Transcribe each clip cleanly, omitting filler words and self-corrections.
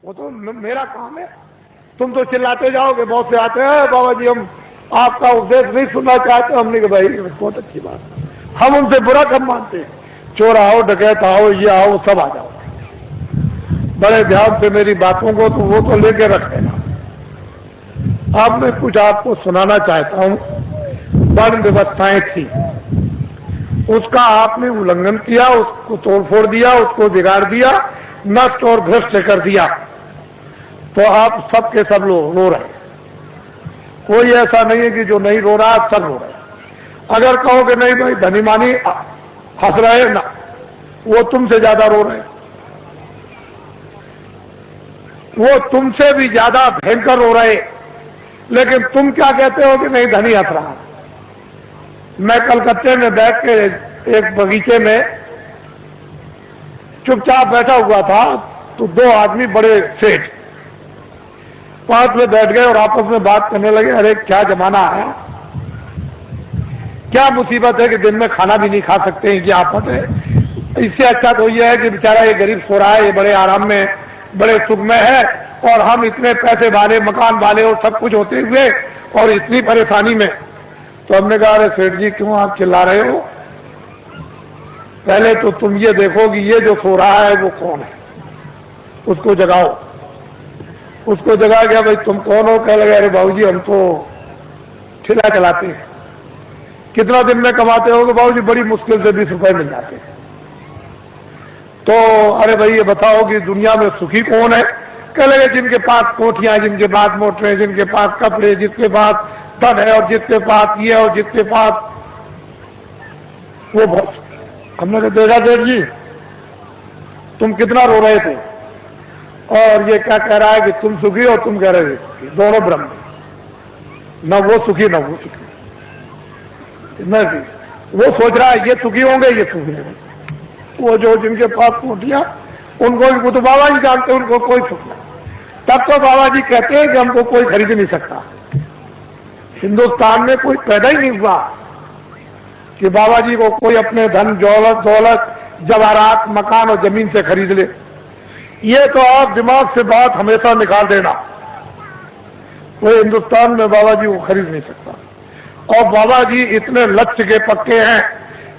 वो तो मेरा काम है। तुम तो चिल्लाते जाओगे, बहुत से आते हैं बाबा जी हम आपका उपदेश नहीं सुनना चाहते। हमने कहा भाई बहुत अच्छी बात, हम उनसे बुरा कब मानते हैं। चोर आओ, डकैत आओ, ये आओ, सब आ जाओ। बड़े ध्यान से मेरी बातों को तो वो तो लेके रखे ना। अब मैं कुछ आपको सुनाना चाहता हूं। वर्ण व्यवस्थाएं थी, उसका आपने उल्लंघन किया, उसको तोड़फोड़ दिया, उसको बिगाड़ दिया, नष्ट और भ्रष्ट कर दिया, तो आप सब के सब लोग रो रहे। कोई ऐसा नहीं है कि जो नहीं रो रहा, सब रो रहे। अगर कहो कि नहीं भाई धनी मानी हंस रहे ना, वो तुमसे ज्यादा रो रहे, वो तुमसे भी ज्यादा भयंकर रो रहे। लेकिन तुम क्या कहते हो कि नहीं धनी हंस रहा। मैं कलकत्ते में बैठ के एक बगीचे में चुपचाप बैठा हुआ था, तो दो आदमी बड़े सेठ पास में बैठ गए और आपस में बात करने लगे। अरे क्या जमाना है, क्या मुसीबत है कि दिन में खाना भी नहीं खा सकते हैं, क्या आफत है। इससे अच्छा तो यह है कि बेचारा ये गरीब सो रहा है, ये बड़े आराम में बड़े सुख में है, और हम इतने पैसे वाले मकान वाले और सब कुछ होते हुए और इतनी परेशानी में। तो हमने कहा अरे सेठ जी क्यों आप चिल्ला रहे हो, पहले तो तुम ये देखो कि ये जो सो रहा है वो कौन है, उसको जगाओ। उसको जगा गया, भाई तुम कौन हो। कह लगे अरे बाबूजी हम तो ठेला चलाते हैं। कितना दिन में कमाते हो? बाबूजी बड़ी मुश्किल से 20 रुपए मिल जाते हैं। तो अरे भाई ये बताओ कि दुनिया में सुखी कौन है? कह लगे जिनके पास कोठियां, जिनके पास मोटरें, जिनके पास कपड़े, जिसके पास धन है और जिसके पास ये और जिसके पास वो बहुत। हमने तो देखा सेठ जी तुम कितना रो रहे थे, और ये क्या कह रहा है कि तुम सुखी और तुम कह रहे थे, दोनों ब्रह्म, न वो सुखी न वो सुखी। नहीं, वो सोच रहा है ये सुखी होंगे, ये सुखी होंगे। वो जो जिनके पास कोठियां उनको, वो तो बाबा जी जानते हैं उनको कोई सुख नहीं। तब तो बाबा जी कहते हैं कि हमको कोई खरीद नहीं सकता। हिंदुस्तान में कोई पैदा ही नहीं हुआ कि बाबा जी को कोई अपने धन दौलत जवाहरात मकान और जमीन से खरीद ले। ये तो आप दिमाग से बात हमेशा निकाल देना, कोई हिंदुस्तान में बाबा जी को खरीद नहीं सकता। और बाबा जी इतने लक्ष्य के पक्के हैं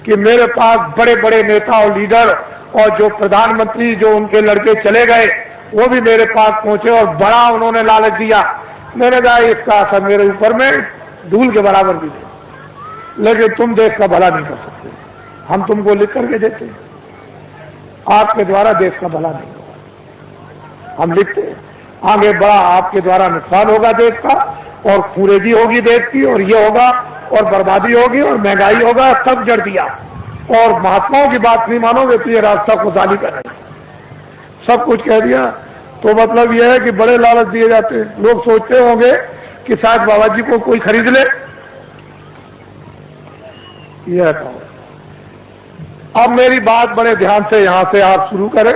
कि मेरे पास बड़े बड़े नेता और लीडर और जो प्रधानमंत्री जो उनके लड़के चले गए वो भी मेरे पास पहुंचे और बड़ा उन्होंने लालच दिया। मैंने कहा इसका असर मेरे ऊपर में धूल के बराबर भी थे, लेकिन तुम देश का भला नहीं कर सकते, हम तुमको लिख करके देते हैं, आपके द्वारा देश का भला नहीं होगा। हम लिखते हैं आगे बड़ा आपके द्वारा नुकसान होगा देश का, और खूरेजी होगी देश की, और ये होगा और बर्बादी होगी और महंगाई होगा। सब जड़ दिया, और महात्माओं की बात नहीं मानोगे तो ये रास्ता खुदाली कर रहे, सब कुछ कह दिया। तो मतलब यह है कि बड़े लालच दिए जाते हैं। लोग सोचते होंगे कि शायद बाबा जी को कोई खरीद ले। यह कहो। अब मेरी बात बड़े ध्यान से यहां से आप शुरू करें।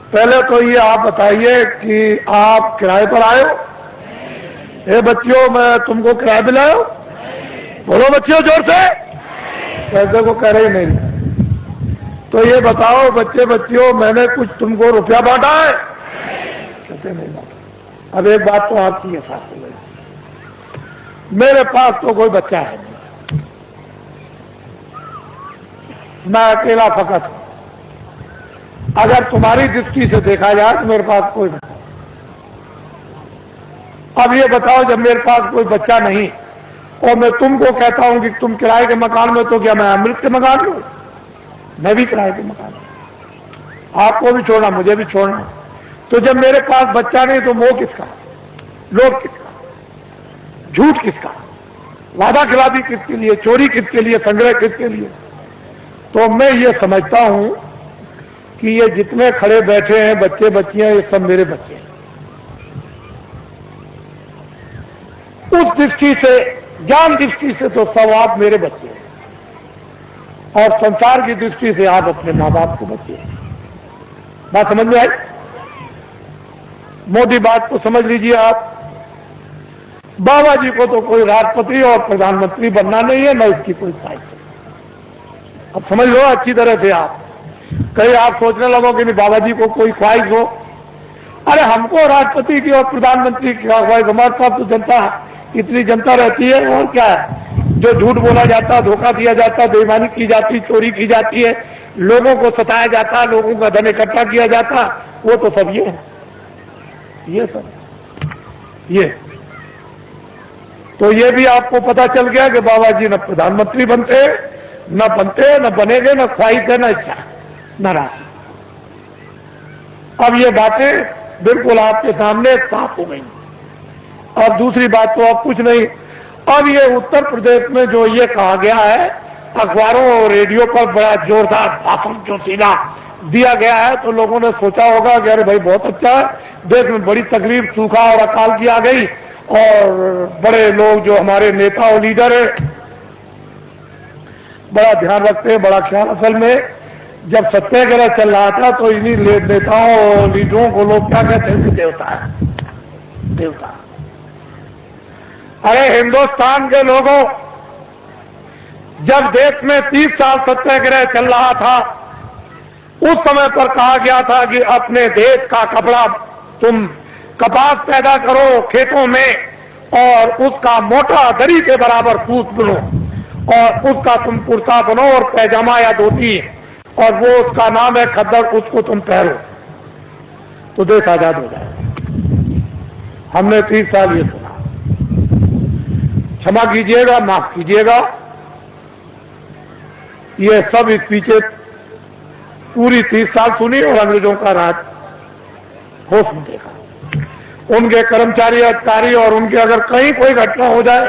पहले तो ये आप बताइए कि आप किराए पर आए हो? ए बच्चियों मैं तुमको किराए पे लाया हूं? बोलो बच्चियों जोर से। पैसे को कह रही नहीं। तो ये बताओ बच्चे बच्चियों मैंने कुछ तुमको रुपया बांटा है? कैसे नहीं बांटा। अब एक बात तो आपकी है साथ में, मेरे पास तो कोई बच्चा है नहीं, मैं अकेला फकत हूं। अगर तुम्हारी दृष्टि से देखा जाए तो मेरे पास कोई बच्चा। अब ये बताओ जब मेरे पास कोई बच्चा नहीं और मैं तुमको कहता हूं कि तुम किराए के मकान में, तो क्या मैं अमृत के मकान में? मैं भी किराए के मकान में, आपको भी छोड़ना मुझे भी छोड़ना। तो जब मेरे पास बच्चा नहीं तो मोह किसका, लोभ किसका, झूठ किसका, वादा खिलाफी किसके लिए, चोरी किसके लिए, संग्रह किसके लिए? तो मैं ये समझता हूं कि ये जितने खड़े बैठे हैं बच्चे बच्चियां, ये सब मेरे बच्चे हैं। उस दृष्टि से, ज्ञान दृष्टि से तो सब आप मेरे बच्चे हैं, और संसार की दृष्टि से आप अपने माँ बाप को बच्चे हैं। बात समझ में आई? मोटी बात को समझ लीजिए आप। बाबा जी को तो कोई राष्ट्रपति और प्रधानमंत्री बनना नहीं है, न इसकी कोई ख्वाहिश है। अब समझ लो अच्छी तरह से आप। कहीं आप सोचने लगो कि नहीं बाबा जी को कोई ख्वाहिश हो अरे हमको राष्ट्रपति की और प्रधानमंत्री की, भाई हमारे पास तो जनता, इतनी जनता रहती है, और क्या है? जो झूठ बोला जाता, धोखा दिया जाता, बेईमानी की जाती, चोरी की जाती है, लोगों को सताया जाता, लोगों का धन इकट्ठा किया जाता, वो तो सब ये है, ये सब ये। तो ये भी आपको पता चल गया कि बाबा जी न प्रधानमंत्री बनते, न बनेंगे, न ख्वाहिश है, न इच्छा, न राशि। अब ये बातें बिल्कुल आपके सामने साफ हो गई। अब दूसरी बात तो अब कुछ नहीं। अब ये उत्तर प्रदेश में जो ये कहा गया है, अखबारों और रेडियो पर बड़ा जोरदार भाषण जो सीधा दिया गया है, तो लोगों ने सोचा होगा कि अरे भाई बहुत अच्छा है, देश में बड़ी तकलीफ, सूखा और अकाल की आ गई, और बड़े लोग जो हमारे नेता और लीडर है बड़ा ध्यान रखते हैं, बड़ा ख्याल। असल में जब सत्याग्रह चल रहा था तो इन्हीं नेताओं और लीडरों को लोग क्या कहते हैं? देवता है, देवता। अरे हिंदुस्तान के लोगों, जब देश में 30 साल सत्याग्रह चल रहा था, उस समय पर कहा गया था कि अपने देश का कपड़ा, तुम कपास पैदा करो खेतों में और उसका मोटा दरी के बराबर सूत बुनो, और उसका तुम कुर्ता बनो और पैजामा या धोती, और वो उसका नाम है खद्दर, उसको तुम पहनो तो देश आजाद हो जाए। हमने 30 साल ये सुना, क्षमा कीजिएगा, माफ कीजिएगा, ये सब स्पीचें पूरी 30 साल सुनी और अंग्रेजों का राज होश में देखा। उनके कर्मचारी, अधिकारी और उनके अगर कहीं कोई घटना हो जाए,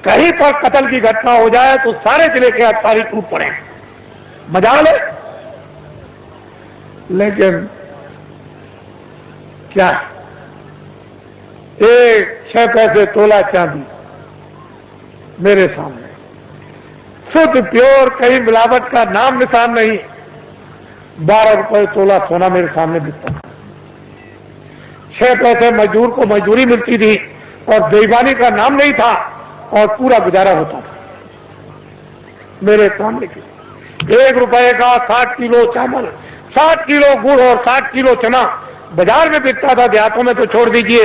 कहीं पर कत्ल की घटना हो जाए, तो सारे जिले के अधिकारी टूट पड़े, मजा ले। लेकिन क्या, 6 पैसे तोला चांदी मेरे सामने, शुद्ध प्योर, कहीं मिलावट का नाम निशान नहीं, 12 रुपए तोला सोना मेरे सामने बिकता था। 6 पैसे मजदूर को मजदूरी मिलती थी और बेईमानी का नाम नहीं था, और पूरा गुजारा होता था मेरे सामने। 1 रुपए का 60 किलो चावल, 60 किलो गुड़ और 60 किलो चना बाजार में बिकता था, देहातों में तो छोड़ दीजिए।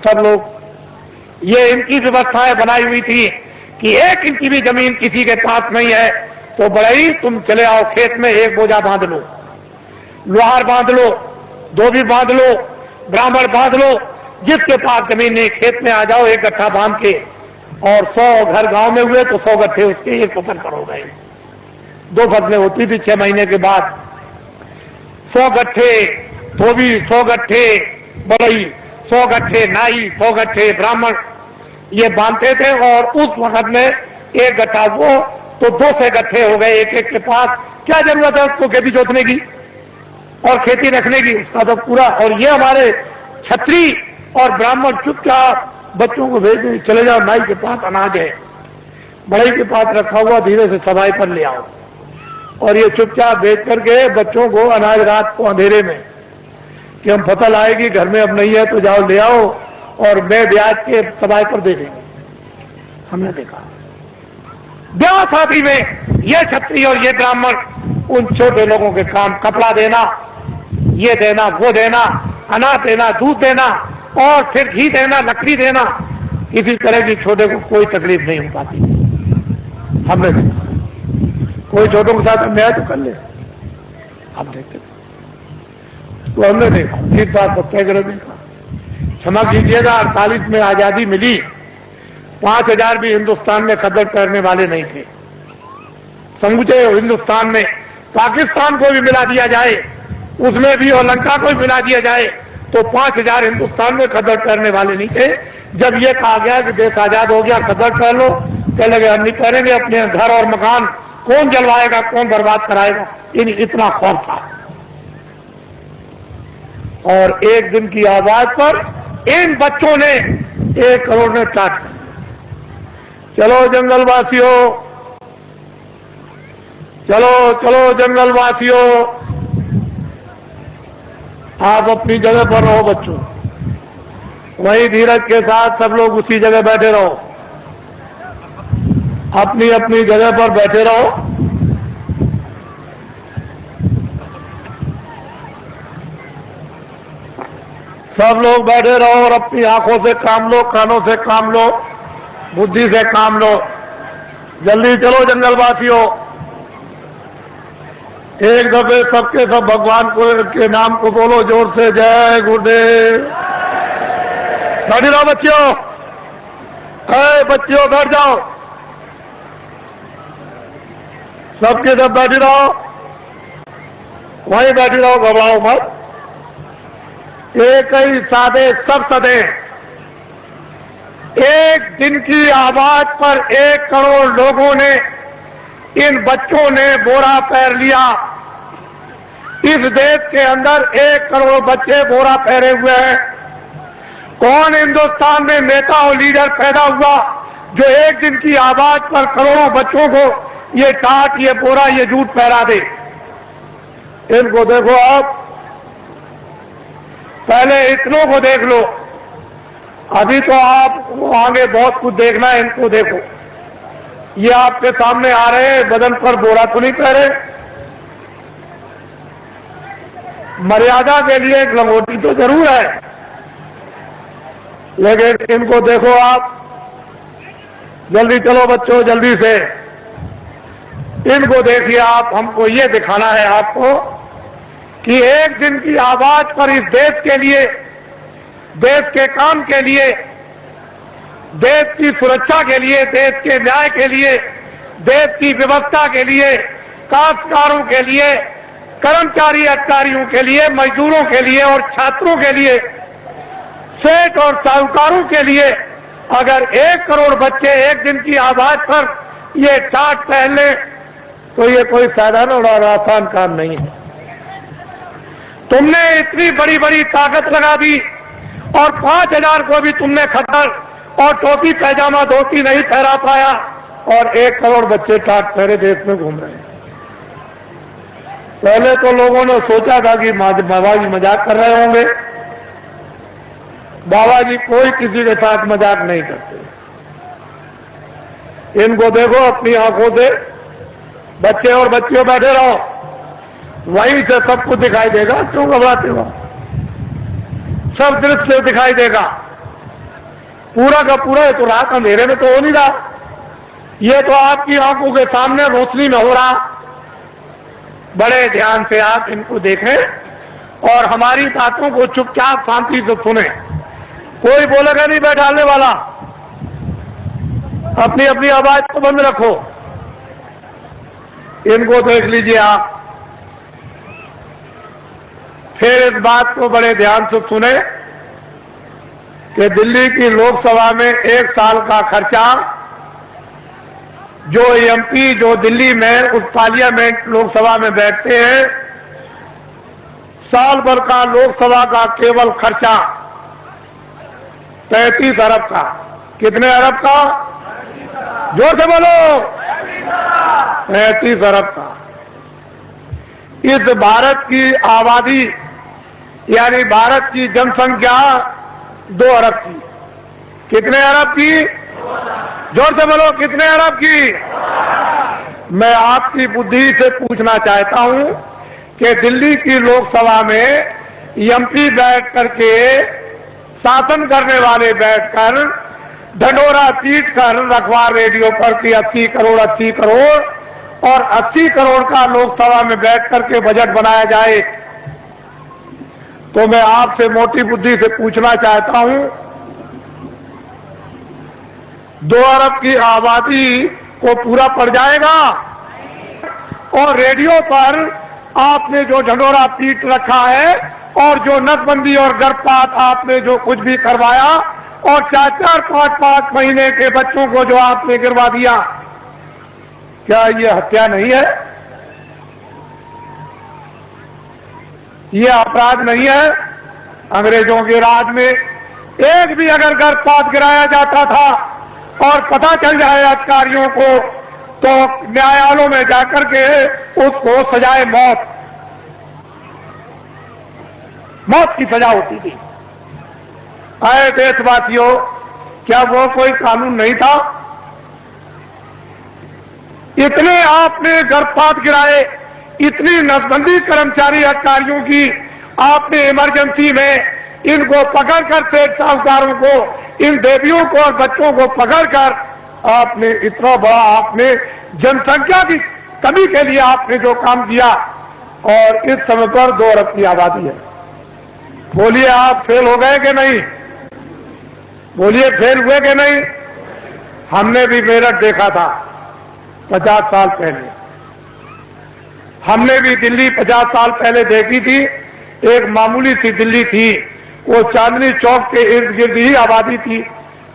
सब लोग, ये इनकी व्यवस्थाएं बनाई हुई थी कि 1 इंच की भी जमीन किसी के पास नहीं है तो बड़ा ही तुम चले आओ खेत में, एक बोझा बांध लो, लोहार बांध लो, धोबी बांध लो, ब्राह्मण बांध लो, जिसके पास जमीन नहीं खेत में आ जाओ, 1 गट्ठा बांध के, और 100 घर गांव में हुए तो 100 गट्ठे उसके 1 फसल करो गए। 2 फसलें होती थी 6 महीने के बाद। 100 गट्ठे धोबी, 100 गट्ठे बड़ई, 100 गट्ठे नाई, 100 गट्ठे ब्राह्मण, ये बांधते थे। और उस वक्त में 1 गट्ठा वो तो 200 गट्ठे हो गए एक के पास। क्या जरूरत है उसको खेती जोतने की और खेती रखने की, उसका तो पूरा। और ये हमारे छत्री और ब्राह्मण चुपचाप बच्चों को भेज दें, चले जाओ नाई के पास अनाज है, बड़ई के पास रखा हुआ, धीरे से सफाई पर ले आओ, और ये चुपचाप भेज करके बच्चों को अनाज रात को अंधेरे में कि हम फसल आएगी घर में अब नहीं है तो जाओ ले आओ, और मैं ब्याज के सफाई पर दे देंगे। हमने देखा ब्याह शादी में ये छत्री और ये ब्राह्मण उन छोटे लोगों के काम, कपड़ा देना, ये देना, वो देना, अनाज देना, दूध देना, और फिर घी देना, लकड़ी देना, किसी तरह की छोटे को कोई तकलीफ नहीं हो पाती। हमने देखा कोई छोटों के साथ अन्याय तो कर ले, हम देखते तो हमने देखा 30 साल सत्याग्रह देखा। क्षमा कीजिएगा, 48 में आजादी मिली, 5000 भी हिंदुस्तान में कदर करने वाले नहीं थे। समूचे हिंदुस्तान में पाकिस्तान को भी मिला दिया जाए, उसमें भी, और लंका को भी मिला दिया जाए, तो 5000 हिंदुस्तान में कदर करने वाले नहीं थे। जब ये कहा गया कि देश आजाद हो गया, कदर कर लो, कहने लगे हम नहीं करेंगे, अपने घर और मकान कौन जलवाएगा, कौन बर्बाद कराएगा, इतना खौफ था। और एक दिन की आवाज पर इन बच्चों ने 1 करोड़ ने स्टार्ट कर, चलो जंगलवासियों, चलो चलो जंगलवासियों, आप अपनी जगह पर रहो बच्चों, वही धीरज के साथ सब लोग उसी जगह बैठे रहो, अपनी अपनी जगह पर बैठे रहो। सब लोग बैठे रहो और अपनी आंखों से काम लो, कानों से काम लो, बुद्धि से काम लो। जल्दी चलो जंगलवासियों, एक दफे सबके सब भगवान को के नाम को बोलो जोर से, जय गुरुदेव। बैठ रहो बच्चियों, बच्चियों बैठ जाओ, सबके सब बैठ रहो, वहीं बैठ रहो, घबराओ मत। एक ही सादे सब सदे, एक दिन की आवाज पर 1 करोड़ लोगों ने, इन बच्चों ने बोरा पहन लिया। इस देश के अंदर 1 करोड़ बच्चे बोरा पहने हुए हैं। कौन हिंदुस्तान में नेता और लीडर पैदा हुआ जो एक दिन की आवाज पर करोड़ों बच्चों को ये टाट, ये बोरा, ये जूट पहरा दे? इनको देखो आप, पहले इतनों को देख लो, अभी तो आप आगे बहुत कुछ देखना है। इनको देखो, ये आपके सामने आ रहे हैं, बदन पर बोरा तो नहीं पहने। मर्यादा के लिए एक लंगोटी तो जरूर है, लेकिन इनको देखो आप। जल्दी चलो बच्चों, जल्दी से इनको देखिए आप। हमको ये दिखाना है आपको कि एक दिन की आवाज पर इस देश के लिए, देश के काम के लिए, देश की सुरक्षा के लिए, देश के न्याय के लिए, देश की व्यवस्था के लिए, काश्तकारों के लिए, कर्मचारी अधिकारियों के लिए, मजदूरों के लिए और छात्रों के लिए, सेठ और साहूकारों के लिए अगर 1 करोड़ बच्चे एक दिन की आवाज पर ये टाट पहन ले तो ये कोई साधारण और आसान काम नहीं है। तुमने इतनी बड़ी बड़ी ताकत लगा दी और 5000 को भी तुमने खतर और टोपी पैजामा धोती नहीं पहरा पाया, और 1 करोड़ बच्चे टाट पहरे देश में घूम रहे हैं। पहले तो लोगों ने सोचा था कि बाबा जी मजाक कर रहे होंगे। बाबा जी कोई किसी के साथ मजाक नहीं करते। इनको देखो अपनी आंखों से, बच्चे और बच्चियों बैठे रहो, वहीं से सब कुछ दिखाई देगा। क्यों घबराते हो? सब दृश्य दिखाई देगा, पूरा का पूरा। ये तो रात अंधेरे में तो हो नहीं रहा, ये तो आपकी आंखों के सामने रोशनी में हो रहा। बड़े ध्यान से आप इनको देखें और हमारी बातों को चुपचाप शांति से सुने। कोई बोलेगा नहीं बैठाने वाला, अपनी अपनी आवाज को बंद रखो। इनको देख लीजिए आप, फिर इस बात को बड़े ध्यान से सुने कि दिल्ली की लोकसभा में 1 साल का खर्चा जो एमपी, जो दिल्ली में उस पार्लियामेंट लोकसभा में बैठते हैं, साल भर का लोकसभा का केवल खर्चा 35 अरब का। कितने अरब का? जोर से बोलो, 35 अरब का। इस भारत की आबादी यानी भारत की जनसंख्या 2 अरब की। कितने अरब की? जोर से बोलो, कितने अरब की? मैं आपकी बुद्धि से पूछना चाहता हूं कि दिल्ली की लोकसभा में एमपी बैठ करके, शासन करने वाले बैठकर ढंढोरा पीट कर अखबार रेडियो पर कि 80 करोड़ 80 करोड़ और 80 करोड़ का लोकसभा में बैठ करके बजट बनाया जाए, तो मैं आपसे मोटी बुद्धि से पूछना चाहता हूं, 2 अरब की आबादी को पूरा पड़ जाएगा? और रेडियो पर आपने जो ढंढोरा पीट रखा है और जो नसबंदी और गर्भपात आपने जो कुछ भी करवाया और 4-4, 5-5 महीने के बच्चों को जो आपने गिरवा दिया, क्या ये हत्या नहीं है? ये अपराध नहीं है? अंग्रेजों के राज में एक भी अगर गर्भपात गिराया जाता था और पता चल जाए अधिकारियों को, तो न्यायालयों में जाकर के उसको सजाए मौत की सजा होती थी। आए देशवासियों, क्या वो कोई कानून नहीं था? इतने आपने गर्भपात गिराए, इतनी नसबंदी कर्मचारी अधिकारियों की आपने इमरजेंसी में इनको पकड़कर सेठ साहूकारों को, इन देवियों को और बच्चों को पकड़कर आपने इतना बड़ा, आपने जनसंख्या की कमी के लिए आपने जो काम किया, और इस समय पर 2 अरब की आबादी है। बोलिए आप फेल हो गए कि नहीं? बोलिए फेल हुए कि नहीं? हमने भी मेरठ देखा था 50 साल पहले, हमने भी दिल्ली 50 साल पहले देखी थी। एक मामूली सी दिल्ली थी, वो चांदनी चौक के इर्द गिर्द ही आबादी थी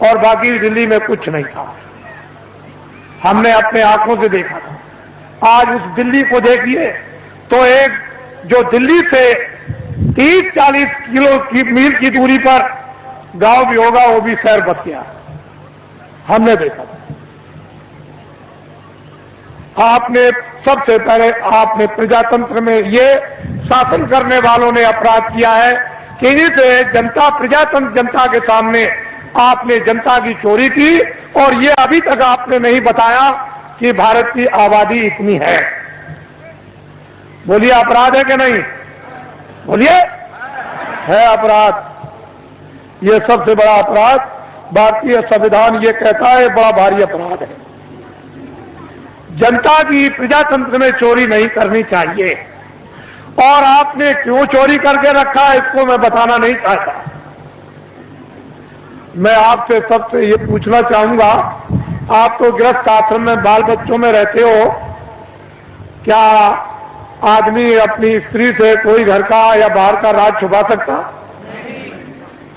और बाकी दिल्ली में कुछ नहीं था। हमने अपने आंखों से देखा था। आज उस दिल्ली को देखिए तो एक जो दिल्ली से 30-40 किलो की मील की दूरी पर गांव भी होगा, वो भी शहर बस गया। हमने देखा था। आपने सबसे पहले आपने प्रजातंत्र में ये शासन करने वालों ने अपराध किया है कि इस जनता प्रजातंत्र जनता के सामने आपने जनता की चोरी की, और ये अभी तक आपने नहीं बताया कि भारत की आबादी इतनी है। बोलिए अपराध है कि नहीं? बोलिए है अपराध। ये सबसे बड़ा अपराध भारतीय संविधान ये कहता है, बड़ा भारी अपराध है। जनता की प्रजातंत्र में चोरी नहीं करनी चाहिए, और आपने क्यों चोरी करके रखा है इसको मैं बताना नहीं चाहता। मैं आपसे सबसे ये पूछना चाहूंगा, आप तो गृहस्थ आश्रम में बाल बच्चों में रहते हो, क्या आदमी अपनी स्त्री से कोई घर का या बाहर का राज छुपा सकता?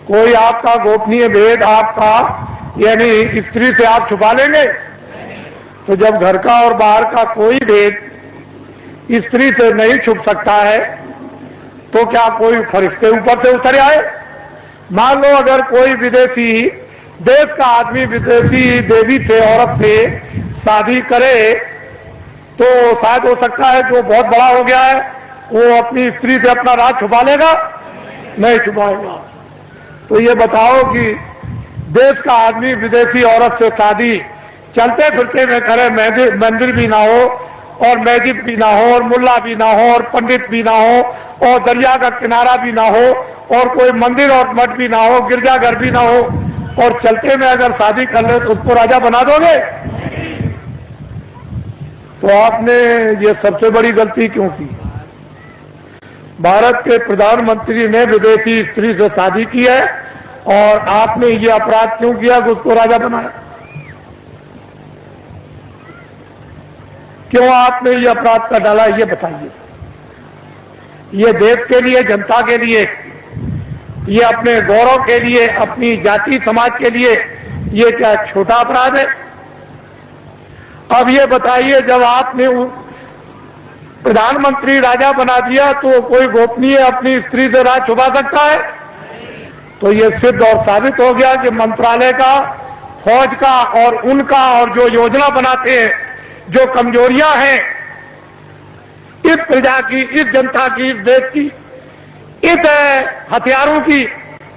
कोई आपका गोपनीय भेद आपका यानी स्त्री से आप छुपा लेंगे? तो जब घर का और बाहर का कोई भेद स्त्री से नहीं छुप सकता है, तो क्या कोई फरिश्ते ऊपर से उतर आए? मान लो अगर कोई विदेशी देश का आदमी विदेशी देवी से, औरत से शादी करे, तो शायद हो सकता है जो बहुत बड़ा हो गया है वो अपनी स्त्री से अपना राज छुपा लेगा? नहीं छुपाएगा। तो ये बताओ कि देश का आदमी विदेशी औरत से शादी चलते फिरते में करे, मंदिर भी ना हो और मस्जिद भी ना हो और मुल्ला भी ना हो और पंडित भी ना हो और दरिया का किनारा भी ना हो और कोई मंदिर और मठ भी ना हो, गिरजाघर भी ना हो, और चलते में अगर शादी कर ले तो उसको राजा बना दोगे? तो आपने ये सबसे बड़ी गलती क्यों की? भारत के प्रधानमंत्री ने विदेशी स्त्री से शादी की है और आपने ये अपराध क्यों किया कि उसको राजा बनाया? क्यों आपने ये अपराध कर डाला, ये बताइए। ये देश के लिए, जनता के लिए, ये अपने गौरव के लिए, अपनी जाति समाज के लिए ये क्या छोटा अपराध है? अब ये बताइए, जब आपने प्रधानमंत्री राजा बना दिया तो कोई गोपनीय अपनी स्त्री से राज छुपा सकता है? तो ये सिद्ध और साबित हो गया कि मंत्रालय का, फौज का और उनका, और जो योजना बनाते हैं, जो कमजोरियां हैं इस प्रजा की, इस जनता की, इस देश की, इस हथियारों की,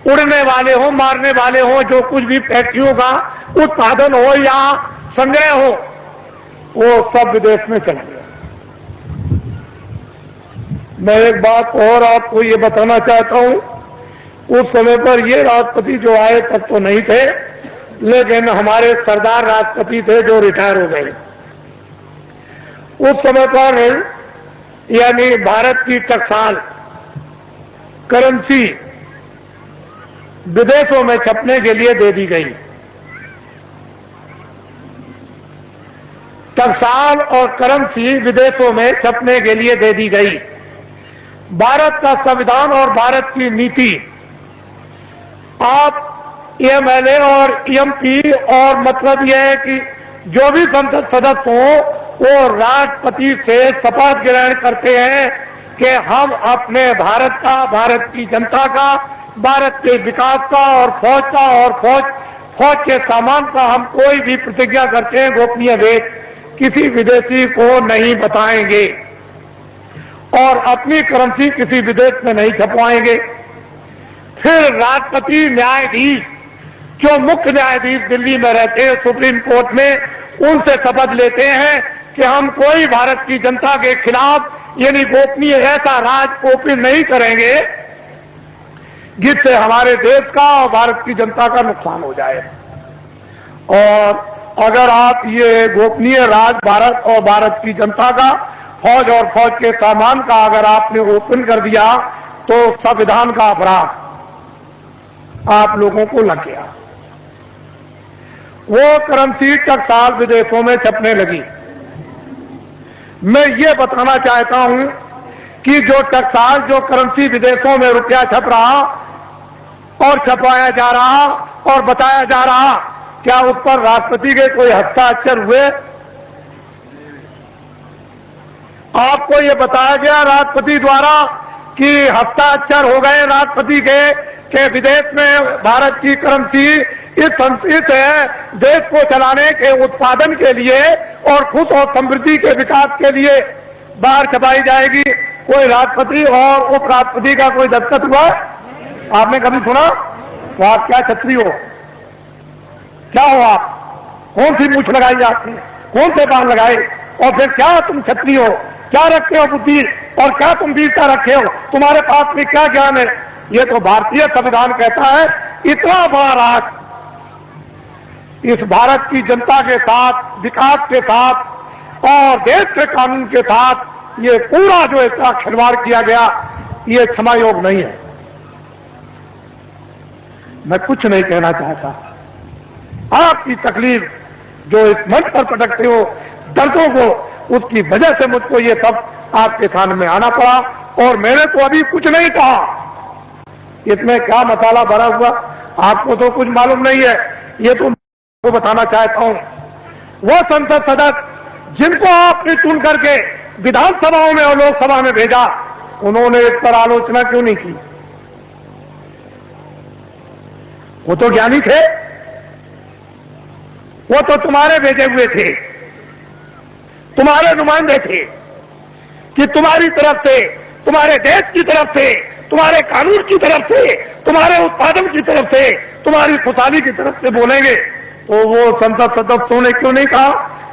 उड़ने वाले हो, मारने वाले हो, जो कुछ भी फैक्ट्रियों का उत्पादन हो या संग्रह हो, वो सब विदेश में चला गया। मैं एक बात और आपको ये बताना चाहता हूं, उस समय पर ये राष्ट्रपति जो आए तक तो नहीं थे, लेकिन हमारे सरदार राष्ट्रपति थे जो रिटायर हो गए। उस समय पर यानी भारत की टकसाल करेंसी विदेशों में छपने के लिए दे दी गई। टकसाल और करेंसी विदेशों में छपने के लिए दे दी गई। भारत का संविधान और भारत की नीति, आप एमएलए और एमपी, और मतलब यह है कि जो भी संसद सदस्य हो वो राष्ट्रपति से शपथ ग्रहण करते हैं कि हम अपने भारत का, भारत की जनता का, भारत के विकास का और फौज का और फौज के सामान का हम कोई भी प्रतिज्ञा करते हैं गोपनीय भेद किसी विदेशी को नहीं बताएंगे और अपनी करेंसी किसी विदेश में नहीं छपवाएंगे। फिर राष्ट्रपति न्यायाधीश, जो मुख्य न्यायाधीश दिल्ली में रहते हैं सुप्रीम कोर्ट में, उनसे शपथ लेते हैं कि हम कोई भारत की जनता के खिलाफ यानी गोपनीय ऐसा राज ओपन नहीं करेंगे जिससे हमारे देश का और भारत की जनता का नुकसान हो जाए। और अगर आप ये गोपनीय राज भारत और भारत की जनता का फौज और फौज के सामान का अगर आपने ओपन कर दिया तो संविधान का अपराध आप लोगों को लग गया। वो करेंसी टकसाल विदेशों में छपने लगी। मैं ये बताना चाहता हूं कि जो टकसाल जो करेंसी विदेशों में रुपया छप रहा और छपवाया जा रहा और बताया जा रहा, क्या उस पर राष्ट्रपति के कोई हस्ताक्षर हुए? आपको ये बताया गया राष्ट्रपति द्वारा कि हस्ताक्षर हो गए राष्ट्रपति के विदेश में भारत की करेंसी इस देश को चलाने के उत्पादन के लिए और खुश और समृद्धि के विकास के लिए बाहर छपाई जाएगी। कोई राष्ट्रपति और उपराष्ट्रपति का कोई दस्तखत हुआ? आपने कभी सुना? तो आप क्या छत्री हो? क्या हो आप? कौन सी मूछ लगाई आपने? कौन से बाल लगाए? और फिर क्या तुम छत्री हो? क्या रखते हो बुद्धि और क्या तुम वीरता रखे हो? तुम्हारे पास में क्या ज्ञान है? ये तो भारतीय संविधान कहता है। इतना बड़ा राष्ट्र इस भारत की जनता के साथ, विकास के साथ और देश के कानून के साथ ये पूरा जो इसका खिलवाड़ किया गया, ये क्षमा योग नहीं है। मैं कुछ नहीं कहना चाहता। आपकी तकलीफ जो इस मंच पर पटकते हो, दर्दों को, उसकी वजह से मुझको ये सब आपके सामने आना पड़ा। और मैंने तो अभी कुछ नहीं कहा, इसमें क्या मसाला भरा हुआ आपको तो कुछ मालूम नहीं है। ये तो को बताना चाहता हूं, वो संसद सदस्य जिनको आपने चुन करके विधानसभाओं में और लोकसभा में भेजा, उन्होंने इस पर आलोचना क्यों नहीं की? वो तो ज्ञानी थे, वो तो तुम्हारे भेजे हुए थे, तुम्हारे नुमाइंदे थे कि तुम्हारी तरफ से, तुम्हारे देश की तरफ से, तुम्हारे कानून की तरफ से, तुम्हारे उत्पादन की तरफ से, तुम्हारी खुशहाली की तरफ से बोलेंगे। तो वो संसद सदस्यों ने क्यों नहीं कहा?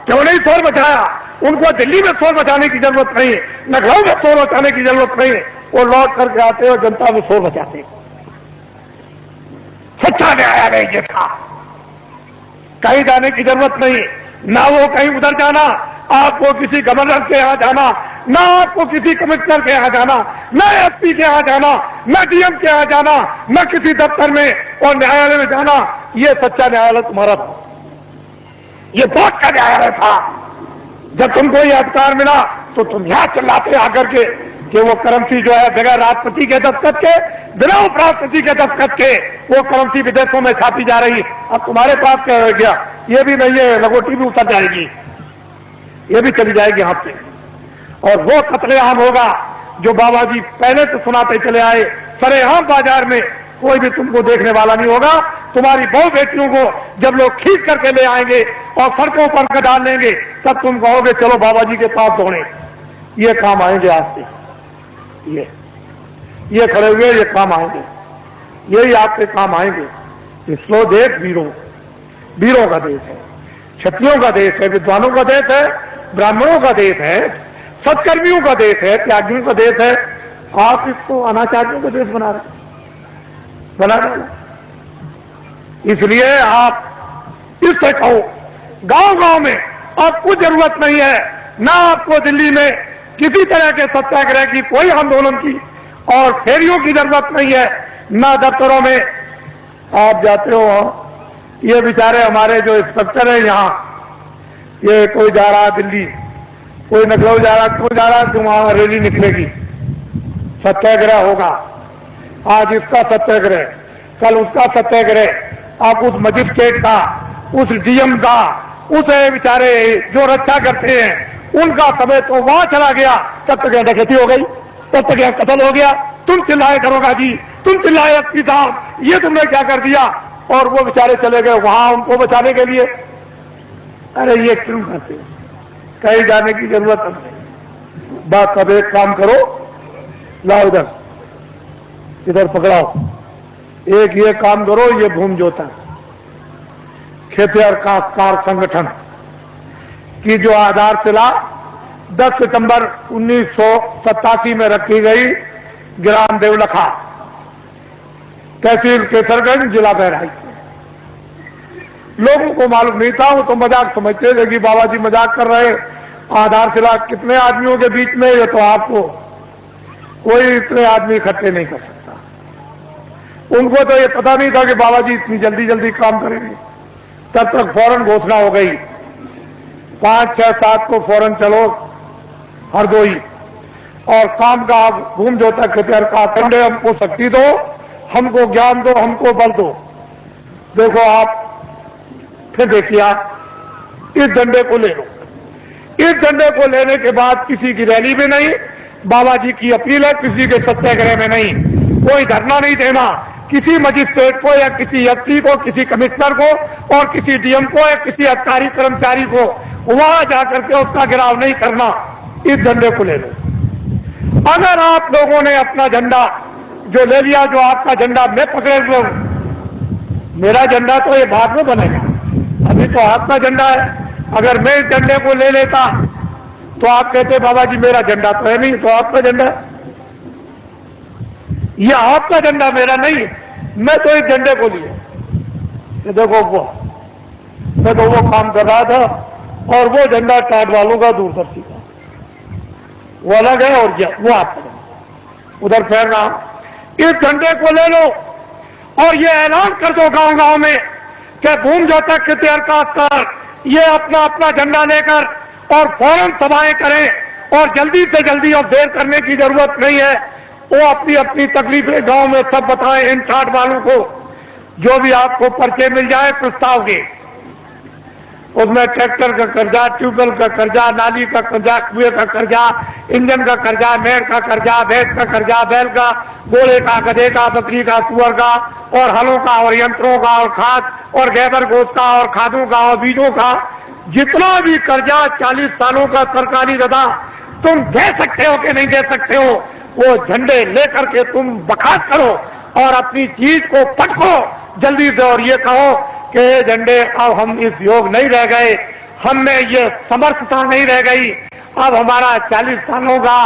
क्यों नहीं शोर मचाया? उनको दिल्ली में शोर मचाने की जरूरत नहीं, लखनऊ में शोर मचाने की जरूरत नहीं। वो लौट करके आते और जनता में शोर मचाते। सच्चा न्यायालय ये था, कहीं जाने की जरूरत नहीं, ना वो कहीं उधर जाना, आपको किसी गवर्नर के यहाँ जाना, ना आपको किसी कमिश्नर के यहाँ जाना, न एसपी के यहाँ जाना, न डीएम के यहाँ जाना, न किसी दफ्तर में और न्यायालय में जाना। ये सच्चा न्यायालय तुम्हारा था, ये वोट का न्यायालय था। जब तुमको ये अधिकार मिला तो तुम यहाँ चिल्लाते आकर के कि वो करेंसी जो है बगैर राष्ट्रपति के दस्तखत के, बिना उपराष्ट्रपति के दस्तखत के वो करेंसी विदेशों में छापी जा रही। अब तुम्हारे पास क्या रह गया? ये भी नहीं है, लंगोटी भी उतर जाएगी, ये भी चली जाएगी हाथ से। और वो कत्लेआम होगा जो बाबा जी पहले से सुनाते चले आए। सरेआम बाजार में कोई भी तुमको देखने वाला नहीं होगा। तुम्हारी बहु बेटियों को जब लोग खींच करके ले आएंगे और सड़कों पर डाल लेंगे, तब तुम कहोगे चलो बाबा जी के पास दौड़े। ये काम आएंगे आज से, ये खड़े हुए ये काम आएंगे, यही आपके काम आएंगे। इसलो देश वीरों का देश है, क्षत्रियों का देश है, विद्वानों का देश है, ब्राह्मणों का देश है, सत्कर्मियों का देश है, त्यागियों का देश है। आप इसको अनाचारियों का देश बना रहे। इसलिए आप इससे कहो, गांव-गांव में अब कुछ जरूरत नहीं है, ना आपको दिल्ली में किसी तरह के सत्याग्रह की, कोई आंदोलन की और फेरियों की जरूरत नहीं है, ना दफ्तरों में आप जाते हो। ये बेचारे हमारे जो इंस्पेक्टर है यहाँ, ये कोई जा रहा दिल्ली, कोई लखनऊ जा रहा, कोई जा रहा, तो वहां रैली निकलेगी, सत्याग्रह होगा। आज इसका सत्याग्रह, कल उसका सत्याग्रह। आप उस मजिस्ट्रेट का, उस डीएम का, उस बेचारे जो रक्षा करते हैं उनका समय तो वहां चला गया, तब तक डकैती हो गई, तब तक कत्ल हो गया। तुम चिल्लाए करोगा जी, तुम चिल्लाए एसपी साहब, ये तुमने क्या कर दिया, और वो बेचारे चले गए वहां उनको बचाने के लिए। अरे ये क्यों करते हो? कहीं जाने की जरूरत नहीं। बात अब एक काम करो, लाओ इधर पकड़ाओ, एक ये काम करो, ये भूमि जोता खेतिहर काश्तकार संगठन की जो आधारशिला 10 सितंबर 1987 में रखी गई ग्राम देवलखा, तहसील केसरगंज, जिला बहराइच। लोगों को मालूम नहीं था, वो तो मजाक समझते थे कि बाबा जी मजाक कर रहे, आधारशिला कितने आदमियों के बीच में, ये तो आपको कोई इतने आदमी इकट्ठे नहीं कर सकता। उनको तो ये पता नहीं था कि बाबा जी इतनी जल्दी जल्दी काम करेंगे। तब तक फौरन घोषणा हो गई, 5, 6, 7 को फौरन चलो हरदोई, और काम का भूम जोता खतियार का खंडे, हमको शक्ति दो, हमको ज्ञान दो, हमको बल दो। देखो आप फिर देखिए, आप इस झंडे को ले लो। इस झंडे को लेने के बाद किसी की रैली में नहीं, बाबा जी की अपील है, किसी के सत्याग्रह में नहीं, कोई धरना नहीं देना, किसी मजिस्ट्रेट को या किसी एसपी को, किसी कमिश्नर को और किसी डीएम को या किसी अधिकारी कर्मचारी को वहां जाकर के उसका घेराव नहीं करना। इस झंडे को ले लो। अगर आप लोगों ने अपना झंडा जो ले लिया, जो आपका झंडा मैं पकड़ लूं, मेरा झंडा तो ये बाद में बनेगा, अभी तो आपका झंडा है। अगर मैं इस झंडे को ले लेता तो आप कहते बाबा जी मेरा झंडा तो है नहीं, तो आपका झंडा है, ये आपका झंडा मेरा नहीं, मैं तो इस झंडे को लिया। तो देखो वो, मैं तो वो काम कर रहा था, और वो झंडा टाट वालों का, दूरदर्शी का, वो अलग है, और वो आपका उधर फैल रहा। इस झंडे को ले लो और ये ऐलान कर दो गांव गांव में कि भूम जोता खतियार का अस्तर ये अपना अपना झंडा लेकर और फौरन सभाएं करें, और जल्दी से जल्दी, और देर करने की जरूरत नहीं है, वो अपनी अपनी तकलीफें गांव में सब बताएं इन ठाट वालों को। जो भी आपको पर्चे मिल जाए प्रस्ताव के, उसमें ट्रैक्टर का कर्जा, ट्यूबवेल का कर्जा, नाली का कर्जा, कुएं का कर्जा, इंजन का कर्जा, मेड़ का कर्जा, भैंस का कर्जा, बैल का, घोड़े का, गधे का, बकरी का, सुअर का, और हलों का, और यंत्रों का, और खाद और गैबर गोश्त का, और खादों का, और बीजों का, जितना भी कर्जा 40 सालों का सरकारी रदा तुम दे सकते हो कि नहीं दे सकते हो, वो झंडे लेकर के तुम बखास्त करो और अपनी चीज को पटको जल्दी से, और ये कहो कि झंडे अब हम इस योग नहीं रह गए, हम में ये समर्थता नहीं रह गई, अब हमारा 40 सालों का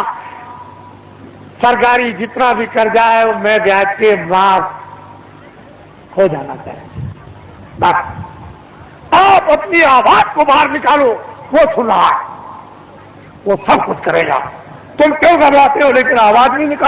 सरकारी जितना भी कर्जा है वो मैं ब्याज के माफ हो जाना चाहिए। बस आप अपनी आवाज को बाहर निकालो, वो सुन रहा है, वो सब कुछ करेगा। तुम क्यों घबराते हो, लेकिन आवाज नहीं निकाल